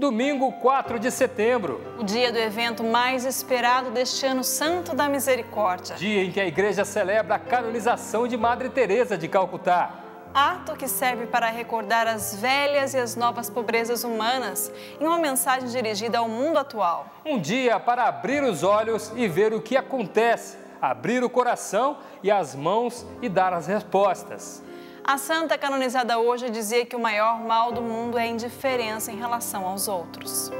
Domingo, 4 de setembro. O dia do evento mais esperado deste ano, Santo da Misericórdia. Dia em que a igreja celebra a canonização de Madre Teresa de Calcutá. Ato que serve para recordar as velhas e as novas pobrezas humanas em uma mensagem dirigida ao mundo atual. Um dia para abrir os olhos e ver o que acontece, abrir o coração e as mãos e dar as respostas. A santa canonizada hoje dizia que o maior mal do mundo é a indiferença em relação aos outros.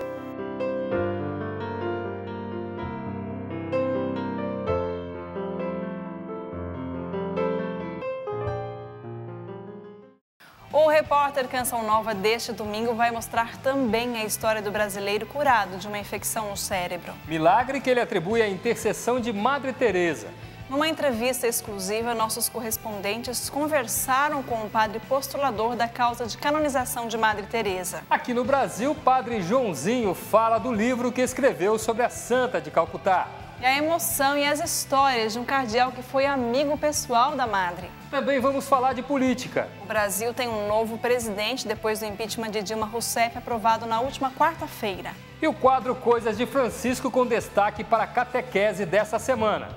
O repórter Canção Nova deste domingo vai mostrar também a história do brasileiro curado de uma infecção no cérebro. Milagre que ele atribui à intercessão de Madre Teresa. Numa entrevista exclusiva, nossos correspondentes conversaram com o padre postulador da causa de canonização de Madre Teresa. Aqui no Brasil, o padre Joãozinho fala do livro que escreveu sobre a Santa de Calcutá. E a emoção e as histórias de um cardeal que foi amigo pessoal da Madre. Também vamos falar de política. O Brasil tem um novo presidente depois do impeachment de Dilma Rousseff aprovado na última quarta-feira. E o quadro Coisas de Francisco com destaque para a catequese dessa semana.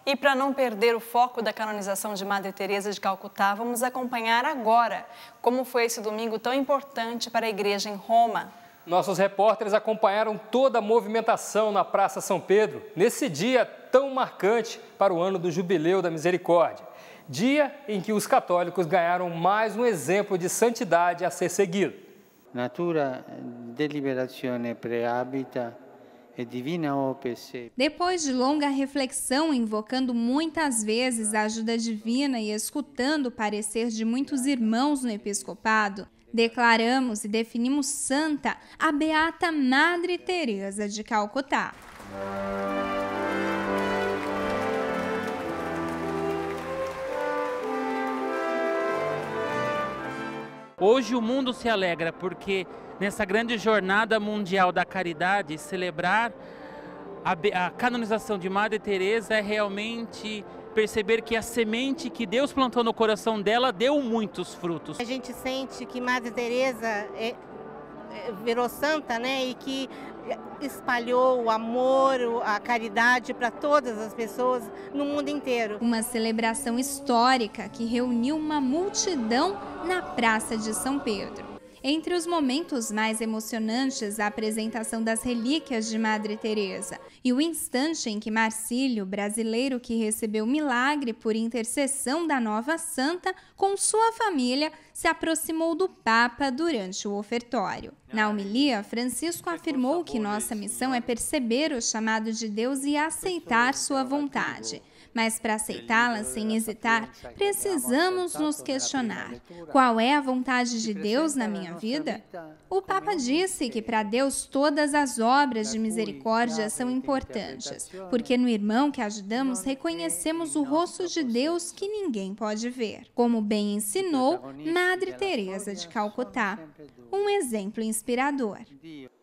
E para não perder o foco da canonização de Madre Teresa de Calcutá, vamos acompanhar agora como foi esse domingo tão importante para a igreja em Roma. Nossos repórteres acompanharam toda a movimentação na Praça São Pedro, nesse dia tão marcante para o ano do Jubileu da Misericórdia. Dia em que os católicos ganharam mais um exemplo de santidade a ser seguido. Natura deliberazione preabita. Depois de longa reflexão, invocando muitas vezes a ajuda divina e escutando o parecer de muitos irmãos no episcopado, declaramos e definimos santa a beata Madre Teresa de Calcutá. Hoje o mundo se alegra porque nessa grande jornada mundial da caridade, celebrar a canonização de Madre Teresa é realmente perceber que a semente que Deus plantou no coração dela deu muitos frutos. A gente sente que Madre Teresa virou santa, né, e que espalhou o amor, a caridade para todas as pessoas no mundo inteiro. Uma celebração histórica que reuniu uma multidão na Praça de São Pedro. Entre os momentos mais emocionantes, a apresentação das relíquias de Madre Teresa e o instante em que Marcílio, brasileiro que recebeu milagre por intercessão da nova santa, com sua família, se aproximou do Papa durante o ofertório. Na homilia, Francisco afirmou que nossa missão é perceber o chamado de Deus e aceitar sua vontade. Mas para aceitá-la sem hesitar, precisamos nos questionar: qual é a vontade de Deus na minha vida? O Papa disse que para Deus todas as obras de misericórdia são importantes, porque no irmão que ajudamos reconhecemos o rosto de Deus que ninguém pode ver. Como bem ensinou Madre Teresa de Calcutá, um exemplo inspirador.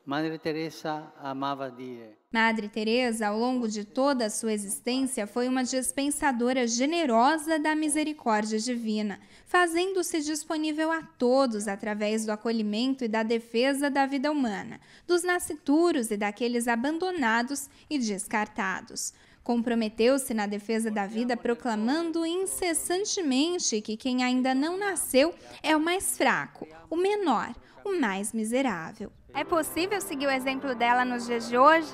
Madre Teresa amava dire. Madre Teresa, ao longo de toda a sua existência, foi uma dispensadora generosa da misericórdia divina, fazendo-se disponível a todos através do acolhimento e da defesa da vida humana, dos nascituros e daqueles abandonados e descartados. Comprometeu-se na defesa da vida, proclamando incessantemente que quem ainda não nasceu é o mais fraco, o menor, o mais miserável. É possível seguir o exemplo dela nos dias de hoje?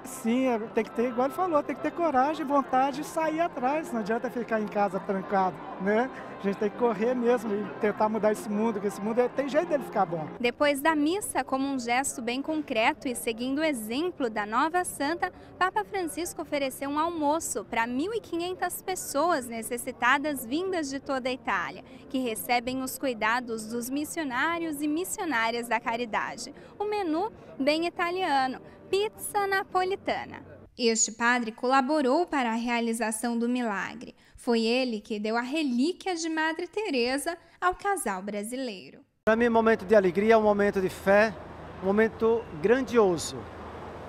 Sim, tem que ter, igual ele falou, tem que ter coragem e vontade de sair atrás. Não adianta ficar em casa trancado, né? A gente tem que correr mesmo e tentar mudar esse mundo, porque esse mundo tem jeito dele ficar bom. Depois da missa, como um gesto bem concreto e seguindo o exemplo da nova santa, Papa Francisco ofereceu um almoço para 1.500 pessoas necessitadas vindas de toda a Itália, que recebem os cuidados dos missionários e missionárias da caridade. O menu bem italiano, pizza napolitana. Este padre colaborou para a realização do milagre. Foi ele que deu a relíquia de Madre Teresa ao casal brasileiro. Para mim, um momento de alegria, um momento de fé, um momento grandioso.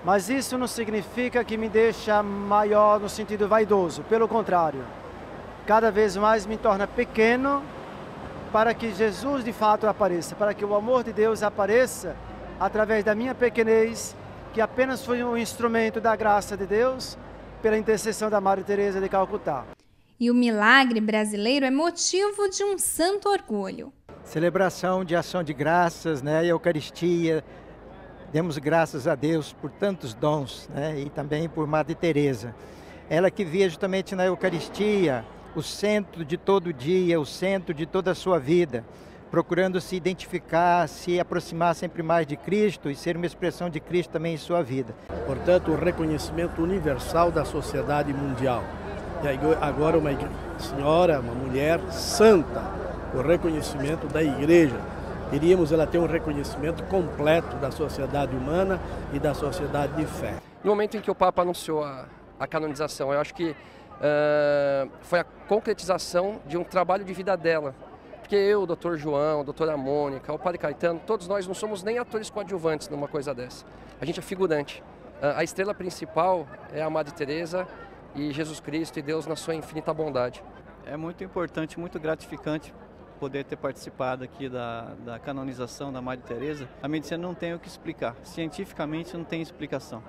Mas isso não significa que me deixa maior no sentido vaidoso. Pelo contrário, cada vez mais me torna pequeno para que Jesus de fato apareça, para que o amor de Deus apareça através da minha pequenez, que apenas foi um instrumento da graça de Deus, pela intercessão da Madre Teresa de Calcutá. E o milagre brasileiro é motivo de um santo orgulho. Celebração de ação de graças, né, e Eucaristia. Demos graças a Deus por tantos dons, né, e também por Madre Teresa. Ela que via justamente na Eucaristia o centro de todo dia, o centro de toda a sua vida, procurando se identificar, se aproximar sempre mais de Cristo e ser uma expressão de Cristo também em sua vida. Portanto, o reconhecimento universal da sociedade mundial. E agora uma senhora, uma mulher santa, o reconhecimento da Igreja. Queríamos ela ter um reconhecimento completo da sociedade humana e da sociedade de fé. No momento em que o Papa anunciou a canonização, eu acho que foi a concretização de um trabalho de vida dela. Porque eu, o Dr. João, a doutora Mônica, o Padre Caetano, todos nós não somos nem atores coadjuvantes numa coisa dessa. A gente é figurante. A estrela principal é a Madre Teresa e Jesus Cristo e Deus na sua infinita bondade. É muito importante, muito gratificante poder ter participado aqui da canonização da Madre Teresa. A medicina não tem o que explicar, cientificamente não tem explicação.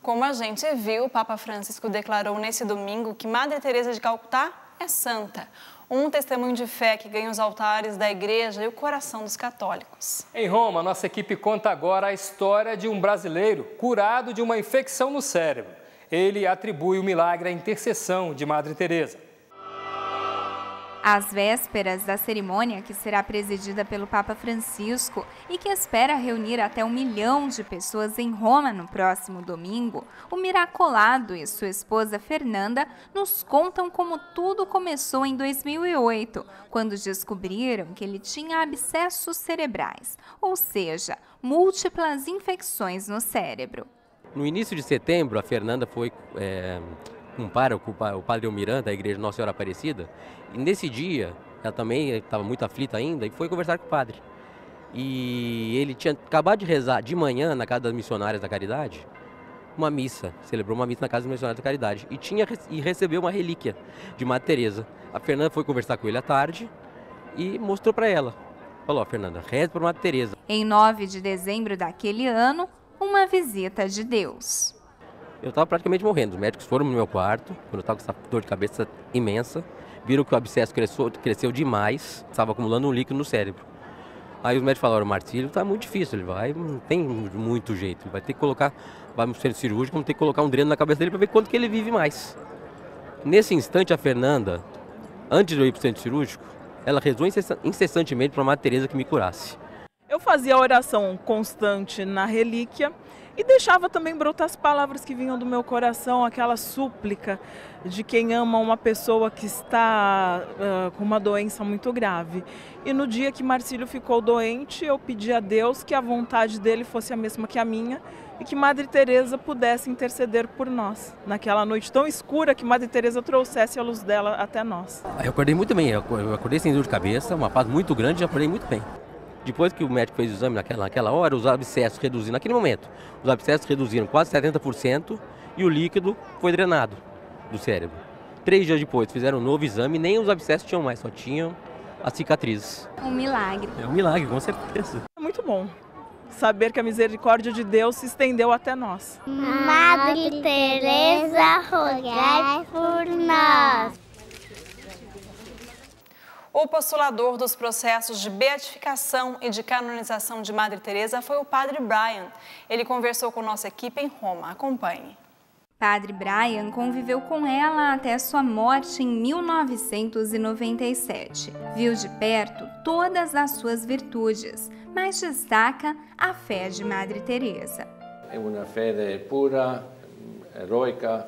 Como a gente viu, o Papa Francisco declarou nesse domingo que Madre Teresa de Calcutá é santa. Um testemunho de fé que ganha os altares da igreja e o coração dos católicos. Em Roma, nossa equipe conta agora a história de um brasileiro curado de uma infecção no cérebro. Ele atribui o milagre à intercessão de Madre Teresa. Às vésperas da cerimônia, que será presidida pelo Papa Francisco e que espera reunir até 1 milhão de pessoas em Roma no próximo domingo, o miracolado e sua esposa Fernanda nos contam como tudo começou em 2008, quando descobriram que ele tinha abscessos cerebrais, ou seja, múltiplas infecções no cérebro. No início de setembro, a Fernanda foi com o padre Almirante da Igreja Nossa Senhora Aparecida, e nesse dia, ela também estava muito aflita ainda, e foi conversar com o padre. E ele tinha acabado de rezar de manhã na Casa das Missionárias da Caridade, uma missa, celebrou uma missa na Casa das Missionárias da Caridade, e recebeu uma relíquia de Madre Teresa. A Fernanda foi conversar com ele à tarde e mostrou para ela. Falou, Fernanda, reze para Madre Teresa. Em 9 de dezembro daquele ano, uma visita de Deus. Eu estava praticamente morrendo. Os médicos foram no meu quarto, quando eu estava com essa dor de cabeça imensa, viram que o abscesso cresceu demais, estava acumulando um líquido no cérebro. Aí os médicos falaram, Marcílio, está muito difícil, não tem muito jeito, ele vai ter que colocar, vai no centro cirúrgico, vamos ter que colocar um dreno na cabeça dele para ver quanto que ele vive mais. Nesse instante, a Fernanda, antes de eu ir para o centro cirúrgico, ela rezou incessantemente para a Madre Teresa que me curasse. Eu fazia a oração constante na relíquia e deixava também brotar as palavras que vinham do meu coração, aquela súplica de quem ama uma pessoa que está com uma doença muito grave. E no dia que Marcílio ficou doente, eu pedi a Deus que a vontade dele fosse a mesma que a minha e que Madre Teresa pudesse interceder por nós. Naquela noite tão escura, que Madre Teresa trouxesse a luz dela até nós. Eu acordei muito bem, eu acordei sem dor de cabeça, uma paz muito grande, já acordei muito bem. Depois que o médico fez o exame naquela hora, os abscessos reduziram, naquele momento, os abscessos reduziram quase 70% e o líquido foi drenado do cérebro. 3 dias depois fizeram um novo exame e nem os abscessos tinham mais, só tinham as cicatrizes. Um milagre. É um milagre, com certeza. É muito bom saber que a misericórdia de Deus se estendeu até nós. Madre Teresa, rogai por nós. O postulador dos processos de beatificação e de canonização de Madre Teresa foi o Padre Brian. Ele conversou com nossa equipe em Roma. Acompanhe. Padre Brian conviveu com ela até sua morte em 1997. Viu de perto todas as suas virtudes, mas destaca a fé de Madre Teresa. É uma fé pura, heroica.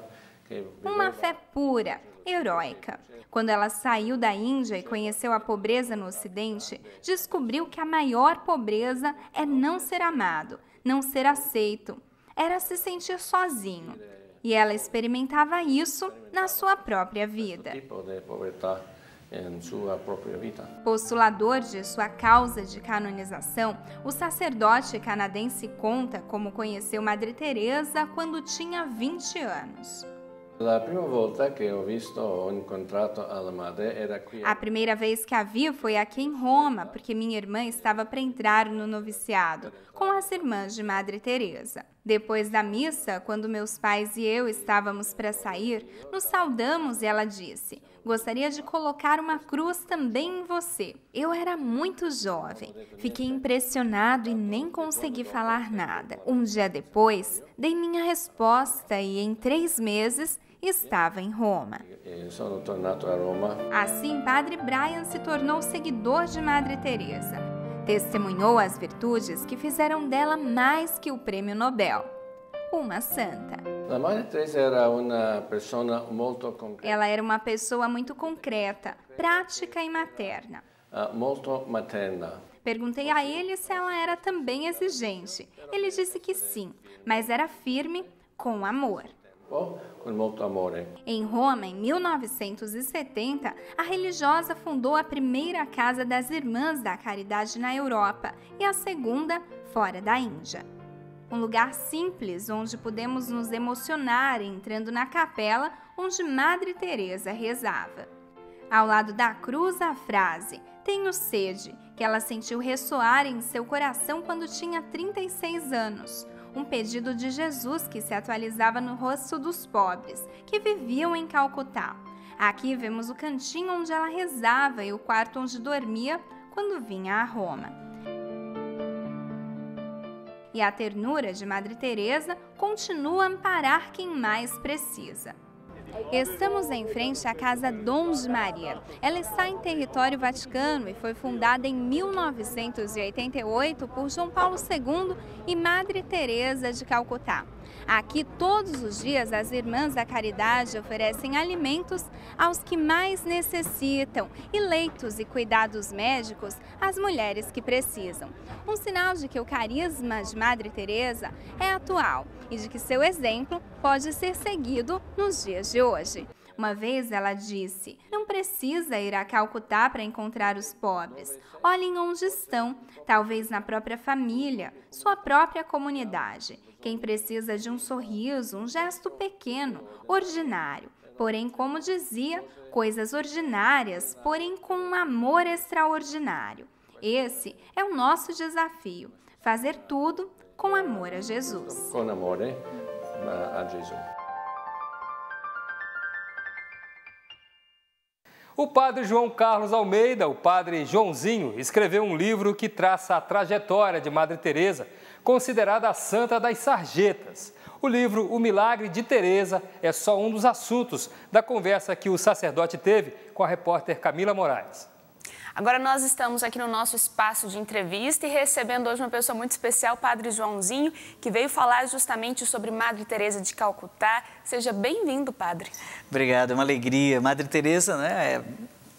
Uma fé pura, heróica. Quando ela saiu da Índia e conheceu a pobreza no Ocidente, descobriu que a maior pobreza é não ser amado, não ser aceito. Era se sentir sozinho. E ela experimentava isso na sua própria vida. Postulador de sua causa de canonização, o sacerdote canadense conta como conheceu Madre Teresa quando tinha 20 anos. A primeira vez que a vi foi aqui em Roma, porque minha irmã estava para entrar no noviciado com as irmãs de Madre Teresa. Depois da missa, quando meus pais e eu estávamos para sair, nos saudamos e ela disse: "Gostaria de colocar uma cruz também em você." Eu era muito jovem, fiquei impressionado e nem consegui falar nada. Um dia depois, dei minha resposta e em 3 meses estava em Roma. Assim, Padre Brian se tornou seguidor de Madre Teresa. Testemunhou as virtudes que fizeram dela mais que o prêmio Nobel, uma santa. Ela era uma pessoa muito concreta, prática e materna. Perguntei a ele se ela era também exigente. Ele disse que sim, mas era firme, com amor. Em Roma, em 1970, a religiosa fundou a primeira Casa das Irmãs da Caridade na Europa e a segunda fora da Índia. Um lugar simples onde podemos nos emocionar entrando na capela onde Madre Teresa rezava. Ao lado da cruz, a frase "Tenho sede", que ela sentiu ressoar em seu coração quando tinha 36 anos. Um pedido de Jesus que se atualizava no rosto dos pobres, que viviam em Calcutá. Aqui vemos o cantinho onde ela rezava e o quarto onde dormia quando vinha a Roma. E a ternura de Madre Teresa continua a amparar quem mais precisa. Estamos em frente à Casa Dons de Maria. Ela está em território vaticano e foi fundada em 1988 por João Paulo II e Madre Teresa de Calcutá. Aqui, todos os dias, as Irmãs da Caridade oferecem alimentos aos que mais necessitam e leitos e cuidados médicos às mulheres que precisam. Um sinal de que o carisma de Madre Teresa é atual e de que seu exemplo pode ser seguido nos dias de hoje. Uma vez ela disse: "Não precisa ir a Calcutá para encontrar os pobres. Olhem onde estão, talvez na própria família, sua própria comunidade. Quem precisa de um sorriso, um gesto pequeno, ordinário. Porém, como dizia, coisas ordinárias, porém com um amor extraordinário. Esse é o nosso desafio, fazer tudo com amor a Jesus." Com amor a Jesus. O padre João Carlos Almeida, o padre Joãozinho, escreveu um livro que traça a trajetória de Madre Teresa, considerada a santa das sarjetas. O livro O Milagre de Teresa é só um dos assuntos da conversa que o sacerdote teve com a repórter Camila Moraes. Agora nós estamos aqui no nosso espaço de entrevista e recebendo hoje uma pessoa muito especial, o Padre Joãozinho, que veio falar justamente sobre Madre Teresa de Calcutá. Seja bem-vindo, Padre. Obrigado, é uma alegria. Madre Teresa, né, é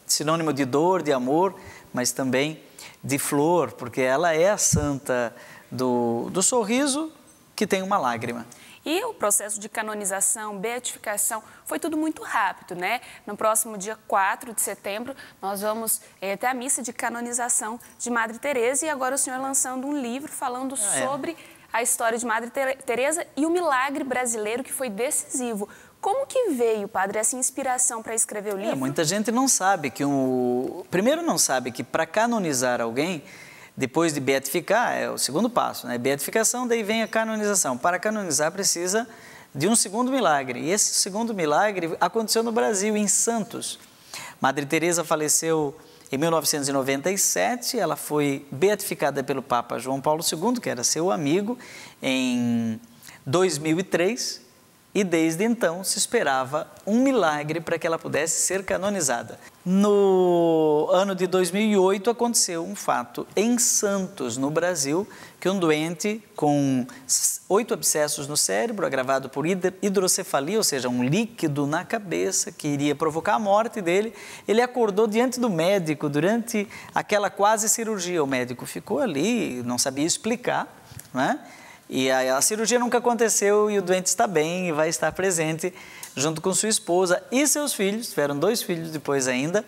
sinônimo de dor, de amor, mas também de flor, porque ela é a santa do sorriso que tem uma lágrima. E o processo de canonização, beatificação, foi tudo muito rápido, né? No próximo dia 4 de setembro, nós vamos ter a missa de canonização de Madre Teresa e agora o senhor lançando um livro falando sobre a história de Madre Teresa e o milagre brasileiro que foi decisivo. Como que veio, padre, essa inspiração para escrever o livro? Muita gente não sabe que primeiro não sabe que para canonizar alguém, depois de beatificar, é o segundo passo, né? Beatificação, daí vem a canonização. Para canonizar precisa de um segundo milagre. E esse segundo milagre aconteceu no Brasil, em Santos. Madre Teresa faleceu em 1997, ela foi beatificada pelo Papa João Paulo II, que era seu amigo, em 2003. E desde então se esperava um milagre para que ela pudesse ser canonizada. No ano de 2008 aconteceu um fato em Santos, no Brasil, que um doente com 8 abscessos no cérebro, agravado por hidrocefalia, ou seja, um líquido na cabeça que iria provocar a morte dele, ele acordou diante do médico durante aquela quase cirurgia. O médico ficou ali, não sabia explicar, né? E a cirurgia nunca aconteceu e o doente está bem e vai estar presente junto com sua esposa e seus filhos, tiveram 2 filhos depois ainda,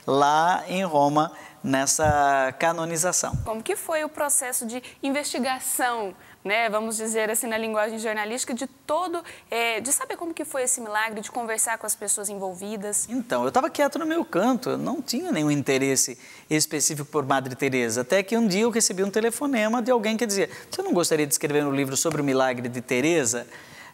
lá em Roma, nessa canonização. Como que foi o processo de investigação né, vamos dizer assim na linguagem jornalística, de saber como que foi esse milagre, de conversar com as pessoas envolvidas. Então, eu estava quieto no meu canto, eu não tinha nenhum interesse específico por Madre Teresa, até que um dia eu recebi um telefonema de alguém que dizia: você não gostaria de escrever um livro sobre o milagre de Teresa?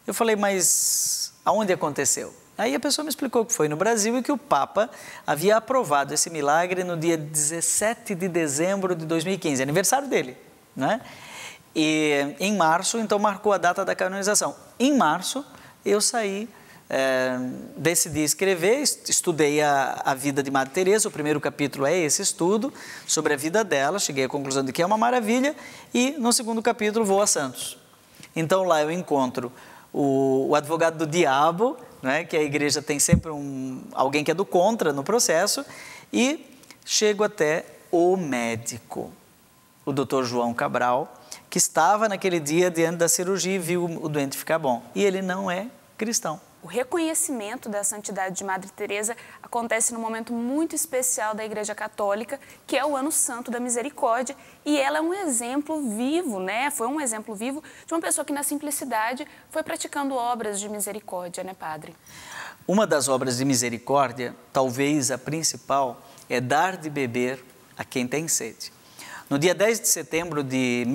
Eu falei: mas aonde aconteceu? Aí a pessoa me explicou que foi no Brasil e que o Papa havia aprovado esse milagre no dia 17 de dezembro de 2015, aniversário dele, né? E em março, então, marcou a data da canonização. Em março, eu saí, decidi escrever, estudei a vida de Madre Teresa. O primeiro capítulo é esse estudo sobre a vida dela, cheguei à conclusão de que é uma maravilha, e no segundo capítulo vou a Santos. Então lá eu encontro o advogado do diabo, né, que a igreja tem sempre alguém que é do contra no processo, e chego até o médico, o Dr. João Cabral, que estava naquele dia diante da cirurgia e viu o doente ficar bom. E ele não é cristão. O reconhecimento da santidade de Madre Teresa acontece num momento muito especial da Igreja Católica, que é o Ano Santo da Misericórdia, e ela é um exemplo vivo, né? Foi um exemplo vivo de uma pessoa que na simplicidade foi praticando obras de misericórdia, né, padre? Uma das obras de misericórdia, talvez a principal, é dar de beber a quem tem sede. No dia 10 de setembro de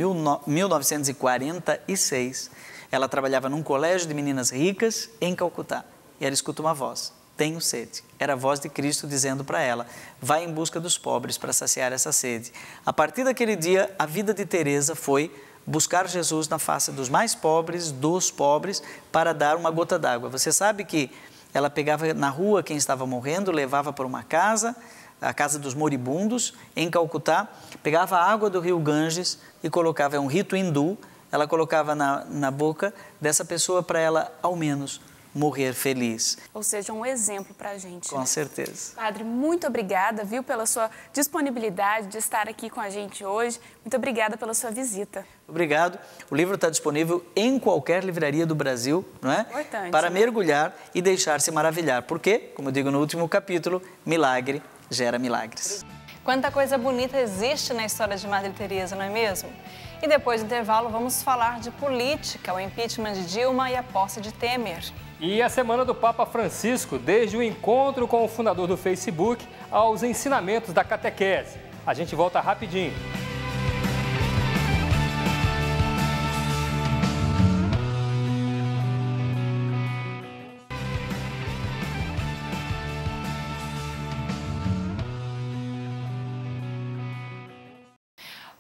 1946, ela trabalhava num colégio de meninas ricas em Calcutá. E ela escuta uma voz: tenho sede. Era a voz de Cristo dizendo para ela: vai em busca dos pobres para saciar essa sede. A partir daquele dia, a vida de Teresa foi buscar Jesus na face dos mais pobres, dos pobres, para dar uma gota d'água. Você sabe que ela pegava na rua quem estava morrendo, levava para uma casa, a casa dos moribundos, em Calcutá, pegava a água do rio Ganges e colocava, é um rito hindu, ela colocava na boca dessa pessoa para ela, ao menos, morrer feliz. Ou seja, um exemplo para a gente. Com certeza. Padre, muito obrigada, viu, pela sua disponibilidade de estar aqui com a gente hoje. Muito obrigada pela sua visita. Obrigado. O livro está disponível em qualquer livraria do Brasil, não é? Importante. Para mergulhar e deixar-se maravilhar. Porque, como eu digo no último capítulo, milagre gera milagres. Quanta coisa bonita existe na história de Madre Teresa, não é mesmo? E depois do intervalo vamos falar de política, o impeachment de Dilma e a posse de Temer. E a semana do Papa Francisco, desde o encontro com o fundador do Facebook aos ensinamentos da catequese. A gente volta rapidinho.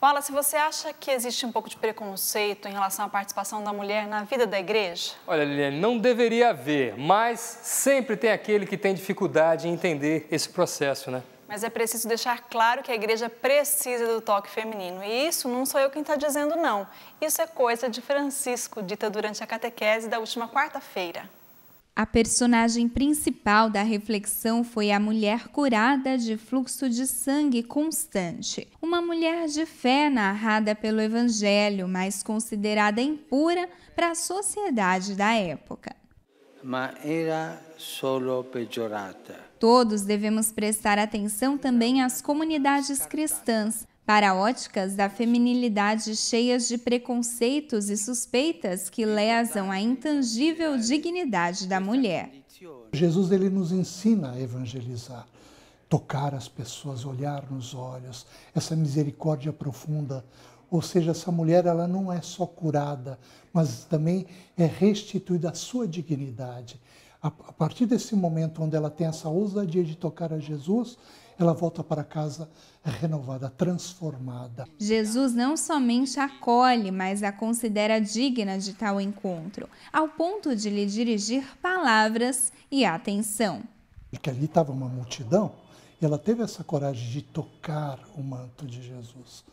Wallace, você acha que existe um pouco de preconceito em relação à participação da mulher na vida da igreja? Olha, Liliane, não deveria haver, mas sempre tem aquele que tem dificuldade em entender esse processo, né? Mas é preciso deixar claro que a igreja precisa do toque feminino. E isso não sou eu quem está dizendo, não. Isso é coisa de Francisco, dita durante a catequese da última quarta-feira. A personagem principal da reflexão foi a mulher curada de fluxo de sangue constante. Uma mulher de fé narrada pelo Evangelho, mas considerada impura para a sociedade da época. Ma era solo peggiorata. Todos devemos prestar atenção também às comunidades cristãs, paraóticas da feminilidade cheias de preconceitos e suspeitas que lesam a intangível dignidade da mulher. Jesus ele nos ensina a evangelizar, tocar as pessoas, olhar nos olhos, essa misericórdia profunda. Ou seja, essa mulher ela não é só curada, mas também é restituída a sua dignidade. A partir desse momento onde ela tem essa ousadia de tocar a Jesus, ela volta para casa renovada, transformada. Jesus não somente acolhe, mas a considera digna de tal encontro, ao ponto de lhe dirigir palavras e atenção. Porque ali estava uma multidão e ela teve essa coragem de tocar o manto de Jesus.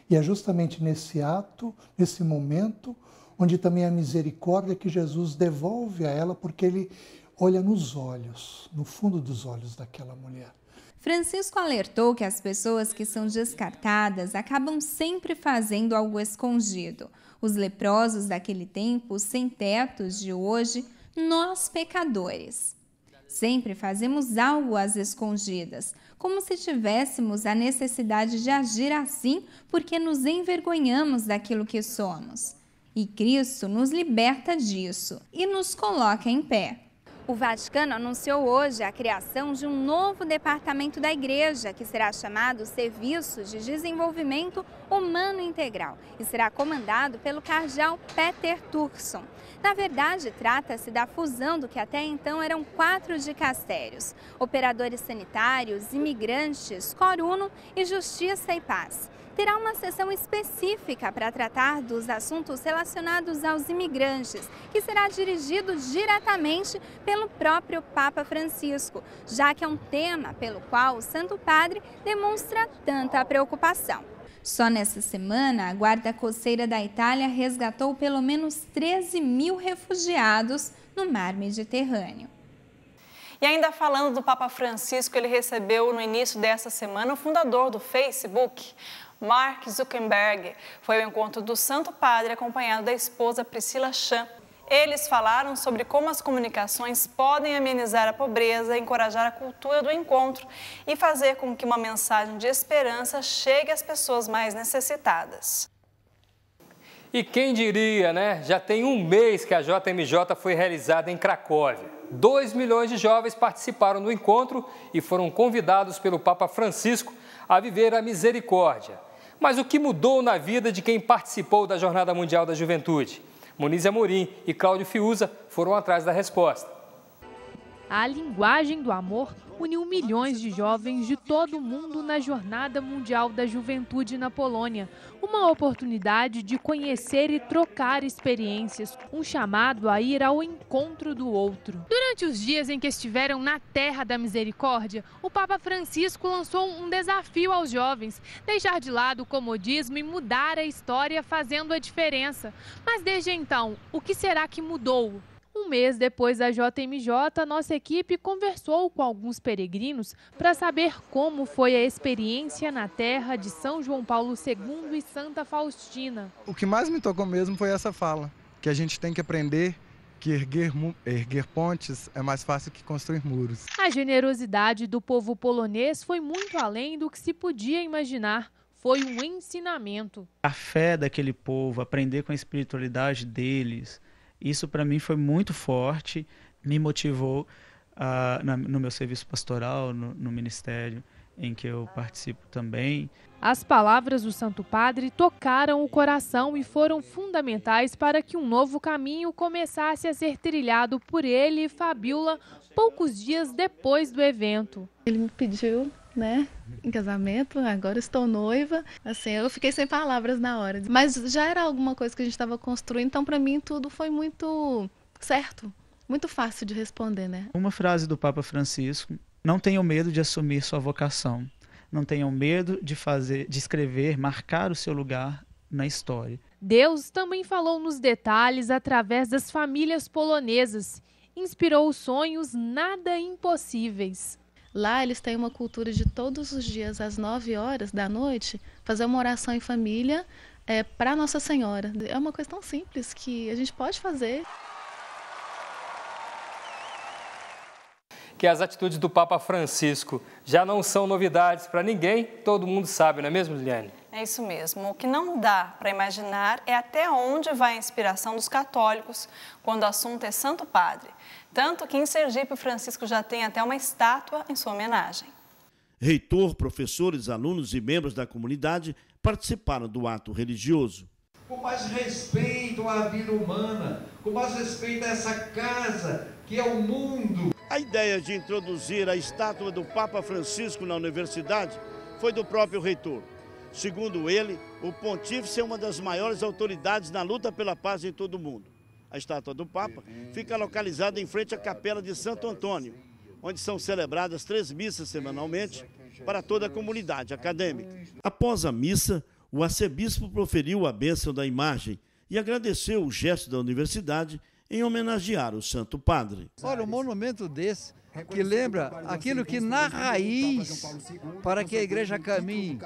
E é justamente nesse ato, nesse momento, onde também a misericórdia que Jesus devolve a ela, porque ele olha nos olhos, no fundo dos olhos daquela mulher. Francisco alertou que as pessoas que são descartadas acabam sempre fazendo algo escondido. Os leprosos daquele tempo, os sem-tetos de hoje, nós pecadores. Sempre fazemos algo às escondidas, como se tivéssemos a necessidade de agir assim porque nos envergonhamos daquilo que somos. E Cristo nos liberta disso e nos coloca em pé. O Vaticano anunciou hoje a criação de um novo departamento da Igreja, que será chamado Serviços de Desenvolvimento Humano Integral e será comandado pelo cardeal Peter Turkson. Na verdade, trata-se da fusão do que até então eram 4 dicastérios: operadores sanitários, imigrantes, Cor Unum e Justiça e Paz. Terá uma sessão específica para tratar dos assuntos relacionados aos imigrantes, que será dirigido diretamente pelo próprio Papa Francisco, já que é um tema pelo qual o Santo Padre demonstra tanta preocupação. Só nessa semana, a Guarda Costeira da Itália resgatou pelo menos 13 mil refugiados no mar Mediterrâneo. E ainda falando do Papa Francisco, ele recebeu no início dessa semana o fundador do Facebook, Mark Zuckerberg. Foi ao encontro do Santo Padre acompanhado da esposa Priscila Chan. Eles falaram sobre como as comunicações podem amenizar a pobreza, encorajar a cultura do encontro e fazer com que uma mensagem de esperança chegue às pessoas mais necessitadas. E quem diria, né? Já tem um mês que a JMJ foi realizada em Cracóvia. 2 milhões de jovens participaram do encontro e foram convidados pelo Papa Francisco a viver a misericórdia. Mas o que mudou na vida de quem participou da Jornada Mundial da Juventude? Moniz Amorim e Cláudio Fiuza foram atrás da resposta. A linguagem do amor uniu milhões de jovens de todo o mundo na Jornada Mundial da Juventude na Polônia. Uma oportunidade de conhecer e trocar experiências, um chamado a ir ao encontro do outro. Durante os dias em que estiveram na Terra da Misericórdia, o Papa Francisco lançou um desafio aos jovens: deixar de lado o comodismo e mudar a história fazendo a diferença. Mas desde então, o que será que mudou? Um mês depois da JMJ, nossa equipe conversou com alguns peregrinos para saber como foi a experiência na terra de São João Paulo II e Santa Faustina. O que mais me tocou mesmo foi essa fala, que a gente tem que aprender que erguer pontes é mais fácil que construir muros. A generosidade do povo polonês foi muito além do que se podia imaginar. Foi um ensinamento. A fé daquele povo, aprender com a espiritualidade deles, isso para mim foi muito forte, me motivou no meu serviço pastoral, no ministério em que eu participo também. As palavras do Santo Padre tocaram o coração e foram fundamentais para que um novo caminho começasse a ser trilhado por ele e Fabiola poucos dias depois do evento. Ele me pediu, em casamento, agora estou noiva. Assim, eu fiquei sem palavras na hora. Mas já era alguma coisa que a gente estava construindo, então para mim tudo foi muito certo, muito fácil de responder, Uma frase do Papa Francisco: não tenham medo de assumir sua vocação. Não tenham medo de escrever, marcar o seu lugar na história. Deus também falou nos detalhes através das famílias polonesas. Inspirou sonhos nada impossíveis. Lá eles têm uma cultura de todos os dias, às 9 horas da noite, fazer uma oração em família para Nossa Senhora. É uma coisa tão simples que a gente pode fazer. Que as atitudes do Papa Francisco já não são novidades para ninguém, todo mundo sabe, não é mesmo, Liliane? É isso mesmo. O que não dá para imaginar é até onde vai a inspiração dos católicos quando o assunto é Santo Padre. Tanto que em Sergipe o Francisco já tem até uma estátua em sua homenagem. Reitor, professores, alunos e membros da comunidade participaram do ato religioso. Com mais respeito à vida humana, com mais respeito a essa casa que é o mundo. A ideia de introduzir a estátua do Papa Francisco na universidade foi do próprio reitor. Segundo ele, o pontífice é uma das maiores autoridades na luta pela paz em todo o mundo. A estátua do Papa fica localizada em frente à Capela de Santo Antônio, onde são celebradas 3 missas semanalmente para toda a comunidade acadêmica. Após a missa, o arcebispo proferiu a bênção da imagem e agradeceu o gesto da universidade em homenagear o Santo Padre. Olha, um monumento desse, que lembra aquilo que na raiz, para que a igreja caminhe,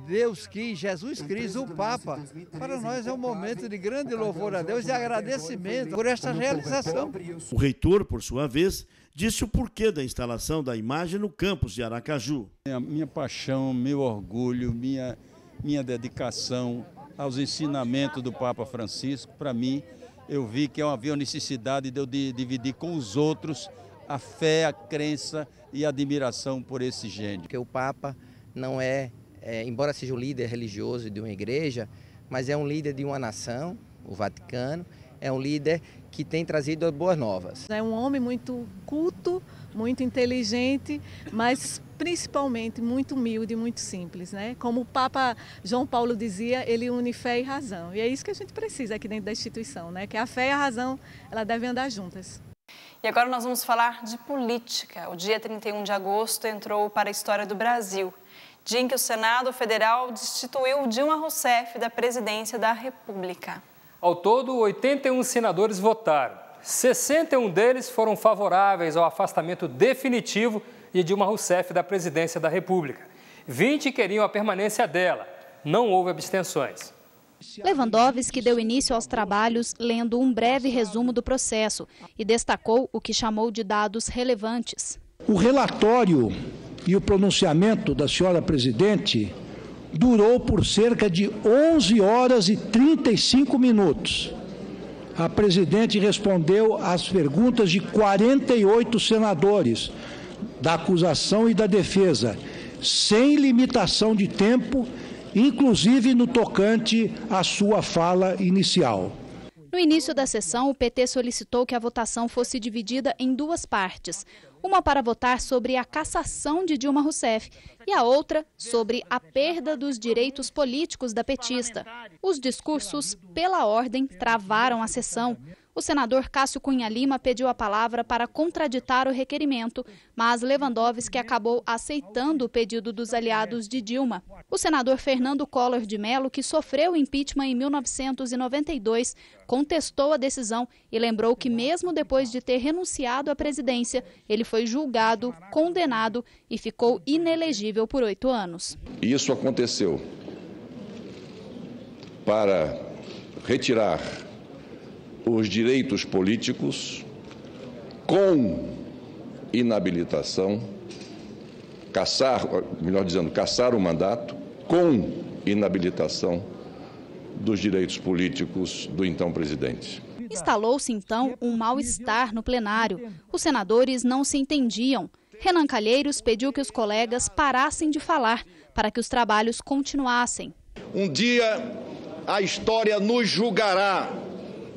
Deus quis, Jesus Cristo, o Papa, para nós é um momento de grande louvor a Deus e agradecimento por esta realização. O reitor, por sua vez, disse o porquê da instalação da imagem no campus de Aracaju. A minha paixão, meu orgulho, minha dedicação aos ensinamentos do Papa Francisco, para mim, eu vi que havia necessidade de eu dividir com os outros a fé, a crença e a admiração por esse gênio. Porque o Papa não embora seja o líder religioso de uma igreja, mas é um líder de uma nação, o Vaticano, é um líder que tem trazido boas novas. É um homem muito culto, muito inteligente, mas principalmente muito humilde e muito simples, né? Como o Papa João Paulo dizia, ele une fé e razão. E é isso que a gente precisa aqui dentro da instituição, né? Que a fé e a razão, ela devem andar juntas. E agora nós vamos falar de política. O dia 31 de agosto entrou para a história do Brasil, dia em que o Senado Federal destituiu Dilma Rousseff da presidência da República. Ao todo, 81 senadores votaram. 61 deles foram favoráveis ao afastamento definitivo de Dilma Rousseff da presidência da República. 20 queriam a permanência dela. Não houve abstenções. Lewandowski deu início aos trabalhos lendo um breve resumo do processo e destacou o que chamou de dados relevantes. O relatório e o pronunciamento da senhora presidente durou por cerca de 11 horas e 35 minutos. A presidente respondeu às perguntas de 48 senadores da acusação e da defesa, sem limitação de tempo, inclusive no tocante à sua fala inicial. No início da sessão, o PT solicitou que a votação fosse dividida em duas partes. Uma para votar sobre a cassação de Dilma Rousseff e a outra sobre a perda dos direitos políticos da petista. Os discursos, pela ordem, travaram a sessão. O senador Cássio Cunha Lima pediu a palavra para contraditar o requerimento, mas Lewandowski acabou aceitando o pedido dos aliados de Dilma. O senador Fernando Collor de Mello, que sofreu impeachment em 1992, contestou a decisão e lembrou que mesmo depois de ter renunciado à presidência, ele foi julgado, condenado e ficou inelegível por 8 anos. Isso aconteceu para retirar os direitos políticos com inabilitação, caçar o mandato com inabilitação dos direitos políticos do então presidente. Instalou-se então um mal-estar no plenário. Os senadores não se entendiam. Renan Calheiros pediu que os colegas parassem de falar para que os trabalhos continuassem. Um dia a história nos julgará.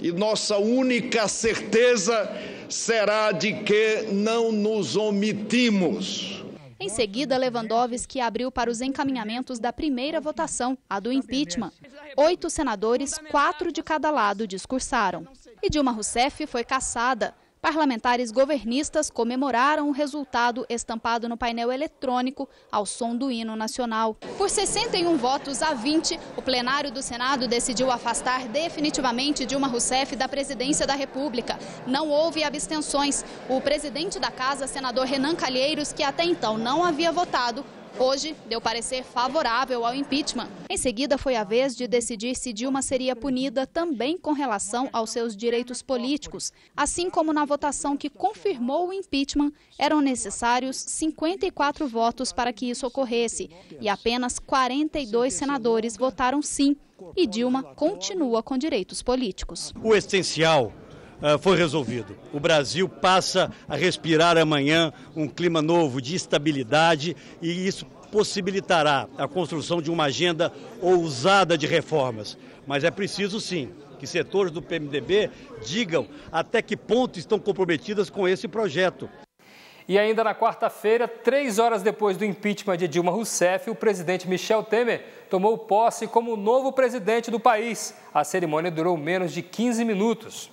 E nossa única certeza será de que não nos omitimos. Em seguida, Lewandowski abriu para os encaminhamentos da primeira votação, a do impeachment. 8 senadores, 4 de cada lado, discursaram. E Dilma Rousseff foi cassada. Parlamentares governistas comemoraram o resultado estampado no painel eletrônico ao som do hino nacional. Por 61 votos a 20, o plenário do Senado decidiu afastar definitivamente Dilma Rousseff da presidência da República. Não houve abstenções. O presidente da casa, senador Renan Calheiros, que até então não havia votado, hoje deu parecer favorável ao impeachment. Em seguida, foi a vez de decidir se Dilma seria punida também com relação aos seus direitos políticos. Assim como na votação que confirmou o impeachment, eram necessários 54 votos para que isso ocorresse. E apenas 42 senadores votaram sim. E Dilma continua com direitos políticos. O essencial foi resolvido. O Brasil passa a respirar amanhã um clima novo de estabilidade e isso possibilitará a construção de uma agenda ousada de reformas. Mas é preciso, sim, que setores do PMDB digam até que ponto estão comprometidas com esse projeto. E ainda na quarta-feira, 3 horas depois do impeachment de Dilma Rousseff, o presidente Michel Temer tomou posse como novo presidente do país. A cerimônia durou menos de 15 minutos.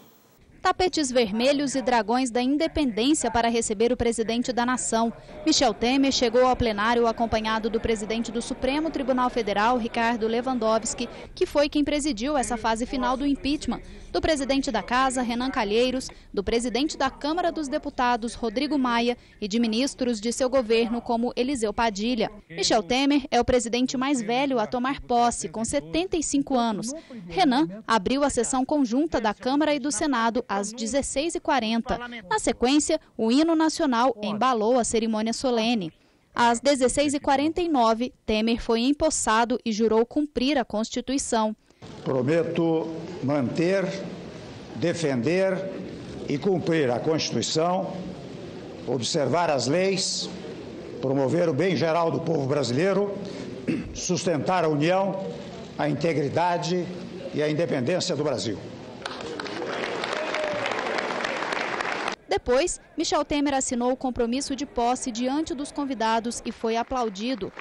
Tapetes vermelhos e dragões da independência para receber o presidente da nação. Michel Temer chegou ao plenário acompanhado do presidente do Supremo Tribunal Federal, Ricardo Lewandowski, que foi quem presidiu essa fase final do impeachment, do presidente da Casa, Renan Calheiros, do presidente da Câmara dos Deputados, Rodrigo Maia, e de ministros de seu governo, como Eliseu Padilha. Michel Temer é o presidente mais velho a tomar posse, com 75 anos. Renan abriu a sessão conjunta da Câmara e do Senado às 16h40. Na sequência, o hino nacional embalou a cerimônia solene. Às 16h49, Temer foi empossado e jurou cumprir a Constituição. Prometo manter, defender e cumprir a Constituição, observar as leis, promover o bem geral do povo brasileiro, sustentar a união, a integridade e a independência do Brasil. Depois, Michel Temer assinou o compromisso de posse diante dos convidados e foi aplaudido.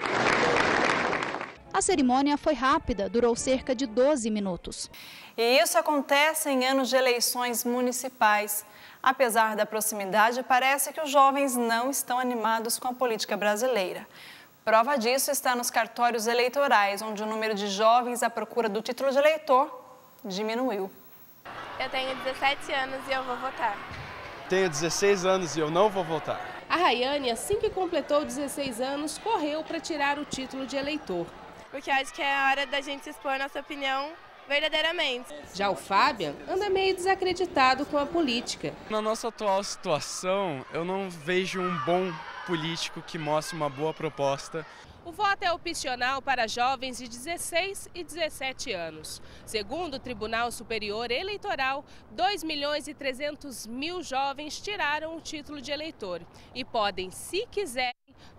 A cerimônia foi rápida, durou cerca de 12 minutos. E isso acontece em anos de eleições municipais. Apesar da proximidade, parece que os jovens não estão animados com a política brasileira. Prova disso está nos cartórios eleitorais, onde o número de jovens à procura do título de eleitor diminuiu. Eu tenho 17 anos e eu vou votar. Tenho 16 anos e eu não vou votar. A Rayane, assim que completou 16 anos, correu para tirar o título de eleitor. Porque acho que é a hora da gente expor nossa opinião verdadeiramente. Já o Fabian anda meio desacreditado com a política. Na nossa atual situação, eu não vejo um bom político que mostre uma boa proposta. O voto é opcional para jovens de 16 e 17 anos. Segundo o Tribunal Superior Eleitoral, 2.300.000 jovens tiraram o título de eleitor e podem, se quiserem,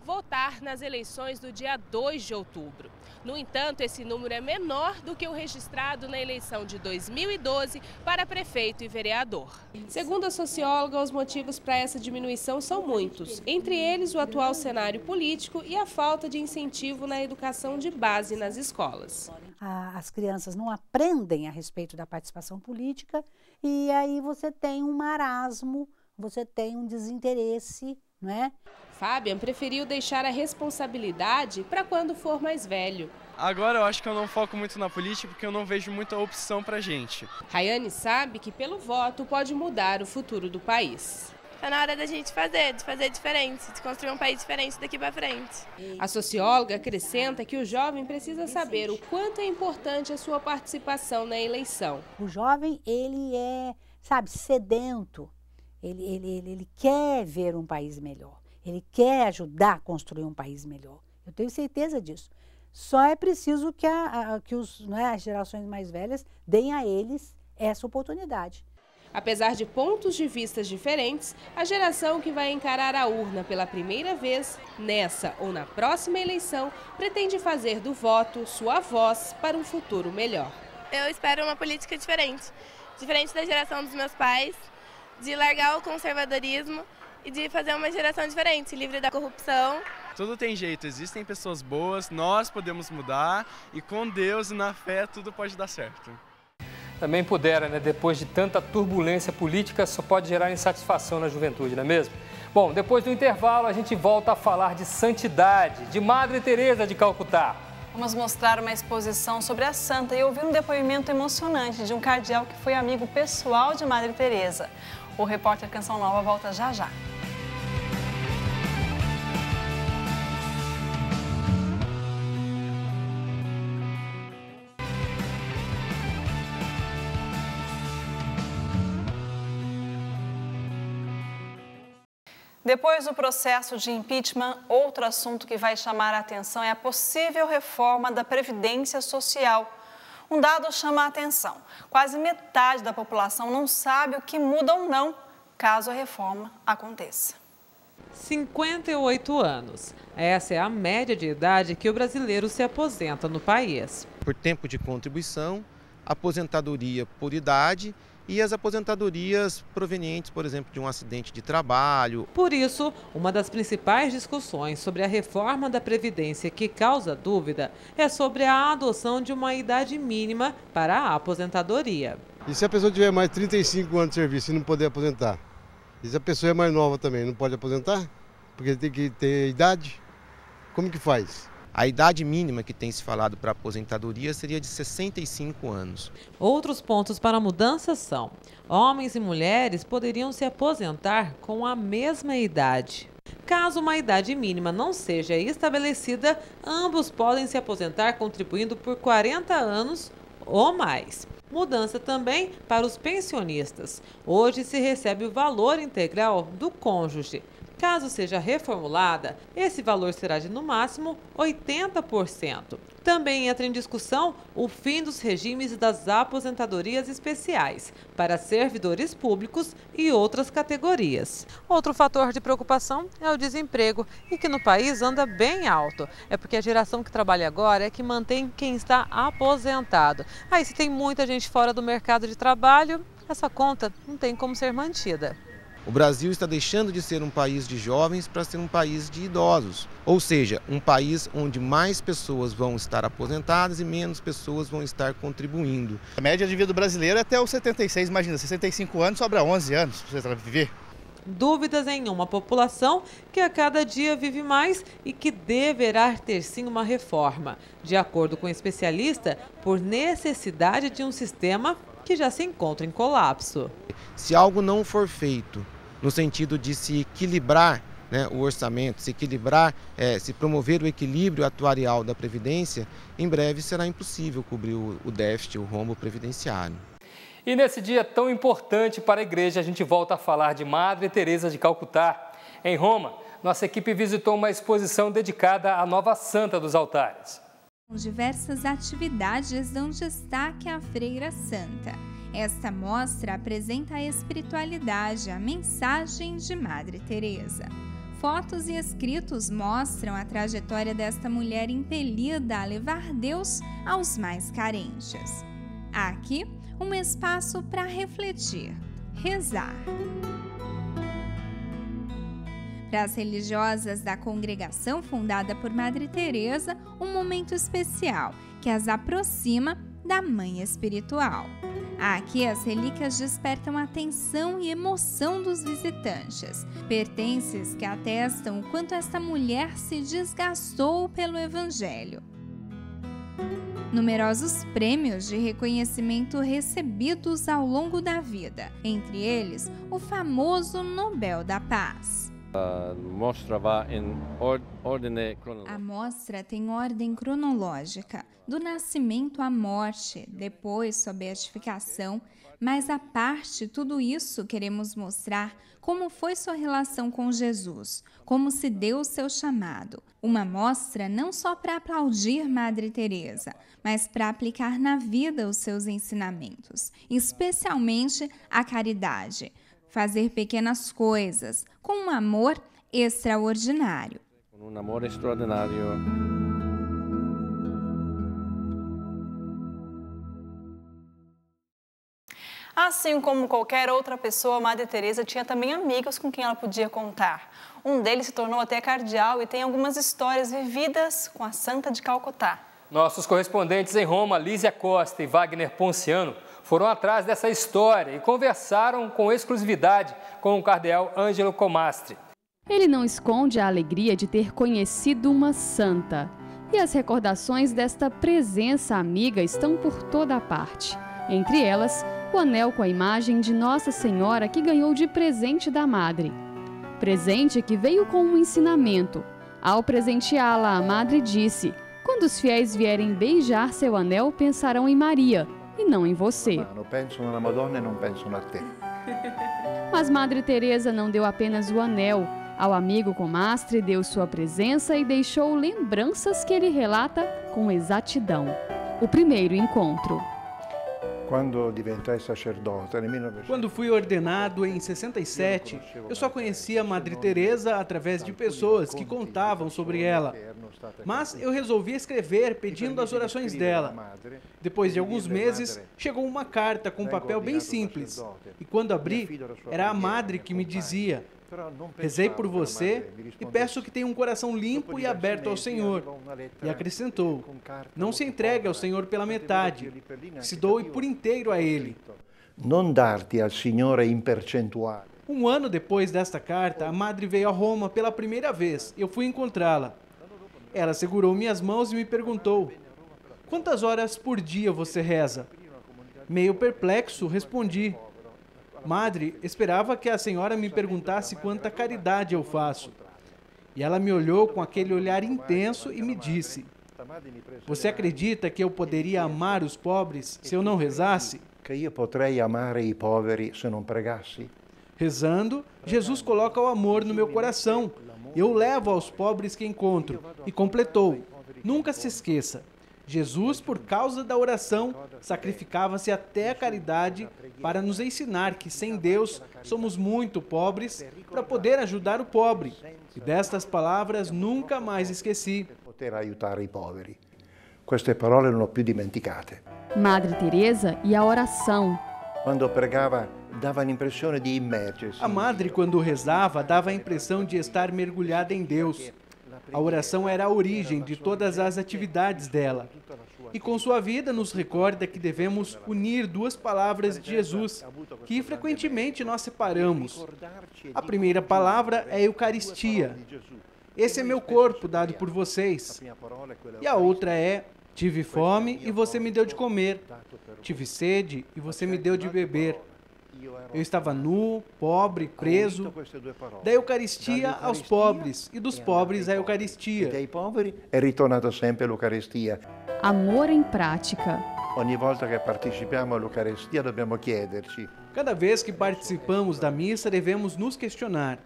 votar nas eleições do dia 2 de outubro. No entanto, esse número é menor do que o registrado na eleição de 2012 para prefeito e vereador. Segundo a socióloga, os motivos para essa diminuição são muitos, entre eles o atual cenário político e a falta de incentivo na educação de base nas escolas. As crianças não aprendem a respeito da participação política e aí você tem um marasmo, você tem um desinteresse, não é? Fabian preferiu deixar a responsabilidade para quando for mais velho. Agora eu acho que eu não foco muito na política porque eu não vejo muita opção pra gente. Rayane sabe que pelo voto pode mudar o futuro do país. Está na hora da gente fazer diferente, de construir um país diferente daqui para frente. A socióloga acrescenta que o jovem precisa saber o quanto é importante a sua participação na eleição. O jovem, ele é, sedento, ele quer ver um país melhor, ele quer ajudar a construir um país melhor. Eu tenho certeza disso. Só é preciso que as gerações mais velhas deem a eles essa oportunidade. Apesar de pontos de vista diferentes, a geração que vai encarar a urna pela primeira vez, nessa ou na próxima eleição, pretende fazer do voto sua voz para um futuro melhor. Eu espero uma política diferente da geração dos meus pais, de largar o conservadorismo e de fazer uma geração diferente, livre da corrupção. Tudo tem jeito, existem pessoas boas, nós podemos mudar e com Deus e na fé tudo pode dar certo. Também pudera, né? Depois de tanta turbulência política, só pode gerar insatisfação na juventude, não é mesmo? Bom, depois do intervalo a gente volta a falar de santidade, de Madre Teresa de Calcutá. Vamos mostrar uma exposição sobre a santa e ouvir um depoimento emocionante de um cardeal que foi amigo pessoal de Madre Teresa. O repórter Canção Nova volta já já. Depois do processo de impeachment, outro assunto que vai chamar a atenção é a possível reforma da Previdência Social. Um dado chama a atenção. Quase metade da população não sabe o que muda ou não, caso a reforma aconteça. 58 anos. Essa é a média de idade que o brasileiro se aposenta no país. Por tempo de contribuição, aposentadoria por idade e as aposentadorias provenientes, por exemplo, de um acidente de trabalho. Por isso, uma das principais discussões sobre a reforma da Previdência que causa dúvida é sobre a adoção de uma idade mínima para a aposentadoria. E se a pessoa tiver mais de 35 anos de serviço e não poder aposentar? E se a pessoa é mais nova também, não pode aposentar? Porque tem que ter idade? Como que faz? A idade mínima que tem se falado para a aposentadoria seria de 65 anos. Outros pontos para a mudança são: homens e mulheres poderiam se aposentar com a mesma idade. Caso uma idade mínima não seja estabelecida, ambos podem se aposentar contribuindo por 40 anos ou mais. Mudança também para os pensionistas. Hoje se recebe o valor integral do cônjuge. Caso seja reformulada, esse valor será de no máximo 80%. Também entra em discussão o fim dos regimes das aposentadorias especiais para servidores públicos e outras categorias. Outro fator de preocupação é o desemprego, e que no país anda bem alto. É porque a geração que trabalha agora é que mantém quem está aposentado. Aí, se tem muita gente fora do mercado de trabalho, essa conta não tem como ser mantida. O Brasil está deixando de ser um país de jovens para ser um país de idosos. Ou seja, um país onde mais pessoas vão estar aposentadas e menos pessoas vão estar contribuindo. A média de vida do brasileiro é até os 76, imagina, 65 anos sobra 11 anos para você viver. Dúvidas em uma população que a cada dia vive mais e que deverá ter sim uma reforma. De acordo com o especialista, por necessidade de um sistema que já se encontra em colapso. Se algo não for feito no sentido de se equilibrar, né, o orçamento, se equilibrar, se promover o equilíbrio atuarial da Previdência, em breve será impossível cobrir o déficit, o rombo previdenciário. E nesse dia tão importante para a igreja, a gente volta a falar de Madre Teresa de Calcutá. Em Roma, nossa equipe visitou uma exposição dedicada à nova santa dos altares. Diversas atividades dão destaque à Freira Santa. Esta mostra apresenta a espiritualidade, a mensagem de Madre Teresa. Fotos e escritos mostram a trajetória desta mulher impelida a levar Deus aos mais carentes. Há aqui um espaço para refletir, rezar. Para as religiosas da congregação fundada por Madre Teresa, um momento especial que as aproxima da Mãe Espiritual. Aqui as relíquias despertam a atenção e emoção dos visitantes, pertences que atestam o quanto esta mulher se desgastou pelo Evangelho. Numerosos prêmios de reconhecimento recebidos ao longo da vida, entre eles o famoso Nobel da Paz. A mostra tem ordem cronológica, do nascimento à morte, depois sua beatificação, mas à parte tudo isso queremos mostrar como foi sua relação com Jesus, como se deu o seu chamado. Uma mostra não só para aplaudir Madre Teresa, mas para aplicar na vida os seus ensinamentos, especialmente a caridade. Fazer pequenas coisas com um amor extraordinário. Com um amor extraordinário. Assim como qualquer outra pessoa, Madre Teresa tinha também amigos com quem ela podia contar. Um deles se tornou até cardeal e tem algumas histórias vividas com a Santa de Calcutá. Nossos correspondentes em Roma, Lísia Costa e Wagner Ponciano, foram atrás dessa história e conversaram com exclusividade com o cardeal Ângelo Comastri. Ele não esconde a alegria de ter conhecido uma santa. E as recordações desta presença amiga estão por toda a parte. Entre elas, o anel com a imagem de Nossa Senhora que ganhou de presente da madre. Presente que veio com um ensinamento. Ao presenteá-la, a madre disse: quando os fiéis vierem beijar seu anel, pensarão em Maria e não em você. Pensam na Madonna e não pensam na te. Mas Madre Teresa não deu apenas o anel. Ao amigo Comastri deu sua presença e deixou lembranças que ele relata com exatidão. O primeiro encontro. Quando fui ordenado em 67, eu só conhecia Madre Teresa através de pessoas que contavam sobre ela. Mas eu resolvi escrever pedindo as orações dela. Depois de alguns meses, chegou uma carta com um papel bem simples. E quando abri, era a madre que me dizia: rezei por você e peço que tenha um coração limpo e aberto ao Senhor. E acrescentou: não se entregue ao Senhor pela metade, se doe por inteiro a Ele. Não dar-te ao Senhor em percentual. Um ano depois desta carta, a madre veio a Roma pela primeira vez. Eu fui encontrá-la. Ela segurou minhas mãos e me perguntou: quantas horas por dia você reza? Meio perplexo, respondi: Madre, esperava que a senhora me perguntasse quanta caridade eu faço. E ela me olhou com aquele olhar intenso e me disse: você acredita que eu poderia amar os pobres se eu não rezasse? Que eu poderia amar os pobres se não pregasse? Rezando, Jesus coloca o amor no meu coração. Eu levo aos pobres que encontro. E completou: nunca se esqueça, Jesus, por causa da oração, sacrificava-se até a caridade para nos ensinar que sem Deus somos muito pobres para poder ajudar o pobre. E destas palavras nunca mais esqueci. Poter aiutare i poveri. Queste parole non ho più dimenticate. Madre Teresa e a oração. Quando pregava, dava l'impressione di immergersi. A madre, quando rezava, dava a impressão de estar mergulhada em Deus. A oração era a origem de todas as atividades dela. E com sua vida nos recorda que devemos unir duas palavras de Jesus, que frequentemente nós separamos. A primeira palavra é Eucaristia. Esse é meu corpo dado por vocês. E a outra é: tive fome e você me deu de comer. Tive sede e você me deu de beber. Eu estava nu, pobre, preso. Da Eucaristia aos pobres e dos pobres à Eucaristia. Dai poveri è ritornata sempre l'Eucaristia. Amor em prática. Ogni volta che partecipiamo all'Eucaristia dobbiamo chiederci. Cada vez que participamos da missa, devemos nos questionar: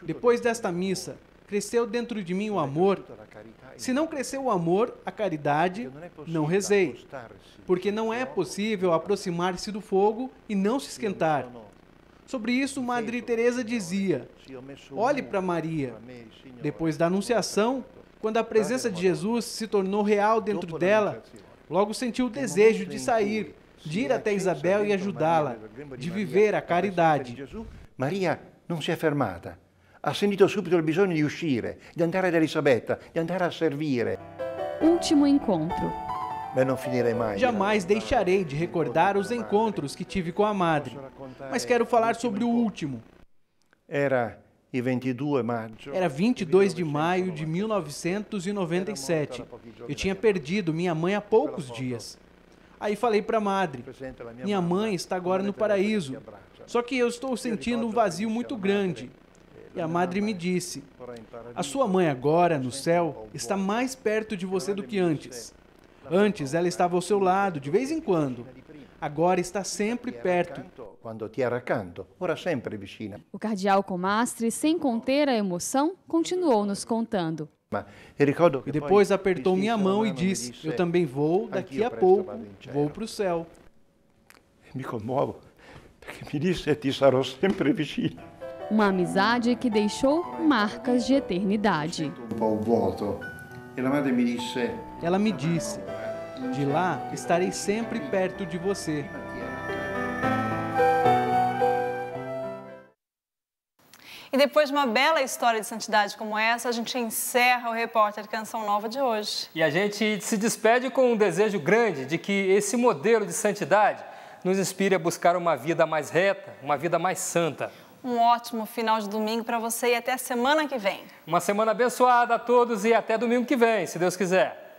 depois desta missa, cresceu dentro de mim o amor? Se não cresceu o amor, a caridade, não rezei. Porque não é possível aproximar-se do fogo e não se esquentar. Sobre isso, Madre Teresa dizia: olhe para Maria. Depois da Anunciação, quando a presença de Jesus se tornou real dentro dela, logo sentiu o desejo de sair, de ir até Isabel e ajudá-la, de viver a caridade. Maria non si è fermata. Ha sentito subito il bisogno di uscire, di andare da Elisabetta, di andare a servire. Último encontro. Mas não finirei mai. Jamais deixarei de recordar os encontros que tive com a Madre, mas quero falar sobre o último. Era 22 de maio de 1997. Eu tinha perdido minha mãe há poucos dias. Aí falei para a Madre: minha mãe está agora no paraíso, só que eu estou sentindo um vazio muito grande. E a Madre me disse: a sua mãe agora, no céu, está mais perto de você do que antes. Antes ela estava ao seu lado, de vez em quando. Agora está sempre perto. Quando ti era accanto, ora sempre vicina. O cardeal Comastre, sem conter a emoção, continuou nos contando. E depois apertou minha mão e disse: eu também vou, daqui a pouco, vou para o céu. Me comovo, porque me disse: ti sarò sempre vicina. Uma amizade que deixou marcas de eternidade. Ela me disse: de lá estarei sempre perto de você. E depois de uma bela história de santidade como essa, a gente encerra o Repórter Canção Nova de hoje. E a gente se despede com um desejo grande de que esse modelo de santidade nos inspire a buscar uma vida mais reta, uma vida mais santa. Um ótimo final de domingo para você e até a semana que vem. Uma semana abençoada a todos e até domingo que vem, se Deus quiser.